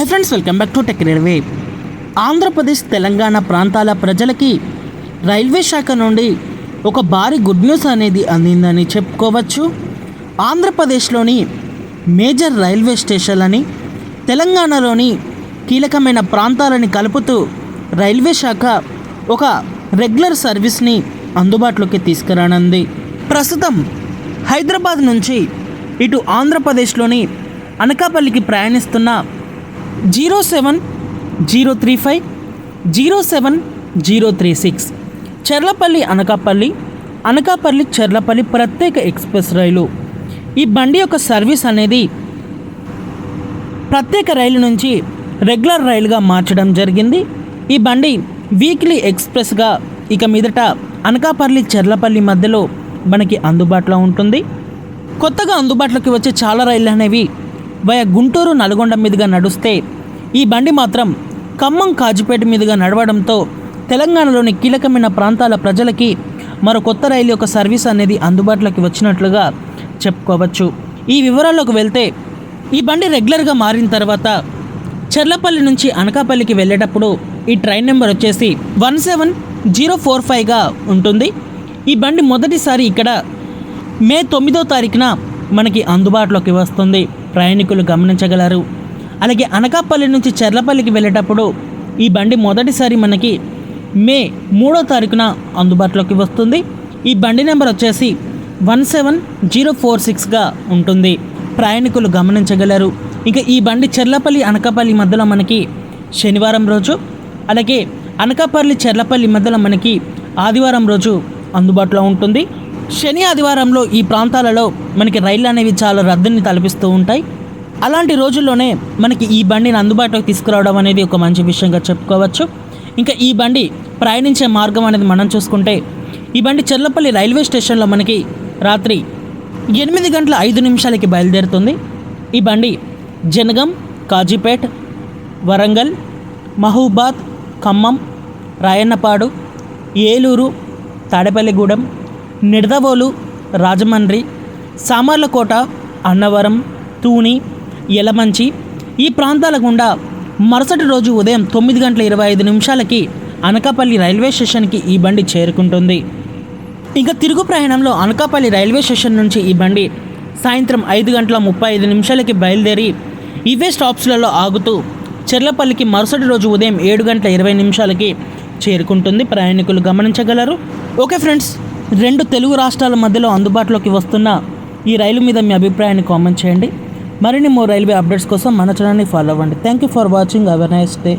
Hi friends, welcome back to tech railway. Andhra Pradesh Telangana ప్రాంతాల ప్రజలకి railway శాఖ నుండి ఒక భారీ గుడ్ న్యూస్ అనేది అందిందని చెప్పుకోవచ్చు. ఆంధ్రప్రదేశ్లోని మేజర్ రైల్వే స్టేషన్లని తెలంగాణలోని కీలకమైన ప్రాంతాలని కలుపుతూ రైల్వే శాఖ ఒక రెగ్యులర్ సర్వీస్ని అందుబాటులోకి తీసుకురానుంది. ప్రస్తుతం హైదరాబాద్ నుంచి ఇటు ఆంధ్రప్రదేశ్లోని అనకాపల్లికి ప్రయాణిస్తున్న 07035 07036 చెర్లపల్లి అనకాపల్లి చెర్లపల్లి ప్రత్యేక ఎక్స్ప్రెస్ రైలు. ఈ బండి యొక్క సర్వీస్ అనేది ప్రత్యేక రైలు నుంచి రెగ్యులర్ రైలుగా మార్చడం జరిగింది. ఈ బండి వీక్లీ ఎక్స్ప్రెస్గా ఇక మీదట అనకాపల్లి చెర్లపల్లి మధ్యలో మనకి అందుబాటులో ఉంటుంది. కొత్తగా అందుబాటులోకి వచ్చే చాలా రైళ్ళు అనేవి వయా గుంటూరు నల్గొండ మీదుగా నడుస్తే ఈ బండి మాత్రం ఖమ్మం కాజిపేట మీదుగా నడవడంతో తెలంగాణలోని కీలకమైన ప్రాంతాల ప్రజలకి మరో కొత్త రైలు యొక్క సర్వీస్ అనేది అందుబాటులోకి వచ్చినట్లుగా చెప్పుకోవచ్చు. ఈ వివరాల్లోకి వెళ్తే ఈ బండి రెగ్యులర్గా మారిన తర్వాత చెర్లపల్లి నుంచి అనకాపల్లికి వెళ్ళేటప్పుడు ఈ ట్రైన్ నెంబర్ వచ్చేసి 17045గా ఉంటుంది. ఈ బండి మొదటిసారి ఇక్కడ మే 9వ తారీఖున మనకి అందుబాటులోకి వస్తుంది. ప్రయాణికులు గమనించగలరు. అలాగే అనకాపల్లి నుంచి చెర్లపల్లికి వెళ్ళేటప్పుడు ఈ బండి మొదటిసారి మనకి మే 3వ తారీఖున అందుబాటులోకి వస్తుంది. ఈ బండి నెంబర్ వచ్చేసి 17046గా ఉంటుంది. ప్రయాణికులు గమనించగలరు. ఇంకా ఈ బండి చెర్లపల్లి అనకాపల్లి మధ్యలో మనకి శనివారం రోజు, అలాగే అనకాపల్లి చెర్లపల్లి మధ్యలో మనకి ఆదివారం రోజు అందుబాటులో ఉంటుంది. శని ఆదివారంలో ఈ ప్రాంతాలలో మనకి రైళ్ళు అనేవి చాలా రద్దీని తలపిస్తూ ఉంటాయి. అలాంటి రోజుల్లోనే మనకి ఈ బండిని అందుబాటులోకి తీసుకురావడం అనేది ఒక మంచి విషయంగా చెప్పుకోవచ్చు. ఇంకా ఈ బండి ప్రయాణించే మార్గం అనేది మనం చూసుకుంటే ఈ బండి చెర్లపల్లి రైల్వే స్టేషన్లో మనకి రాత్రి 8:05 బయలుదేరుతుంది. ఈ బండి జనగం, కాజీపేట్, వరంగల్, మహబూబాద్, ఖమ్మం, రాయన్నపాడు, ఏలూరు, తాడేపల్లిగూడెం, నిడదవోలు, రాజమండ్రి, సామర్లకోట, అన్నవరం, తూని, యలమంచి ఈ ప్రాంతాల గుండా మరుసటి రోజు ఉదయం 9:25 అనకాపల్లి రైల్వే స్టేషన్కి ఈ బండి చేరుకుంటుంది. ఇంకా తిరుగు ప్రయాణంలో అనకాపల్లి రైల్వే స్టేషన్ నుంచి ఈ బండి సాయంత్రం 5:35 బయలుదేరి ఇవే స్టాప్స్లలో ఆగుతూ చెర్లపల్లికి మరుసటి రోజు ఉదయం 7:20 చేరుకుంటుంది. ప్రయాణికులు గమనించగలరు. ఓకే ఫ్రెండ్స్, 2 తెలుగు రాష్ట్రాల మధ్యలో అందుబాటులోకి వస్తున్న ఈ రైలు మీద మీ అభిప్రాయాన్ని కామెంట్ చేయండి. మరిన్ని రైల్వే అప్డేట్స్ కోసం మన ఛానల్ని ఫాలో అవ్వండి. Thank you for watching. Have a nice day.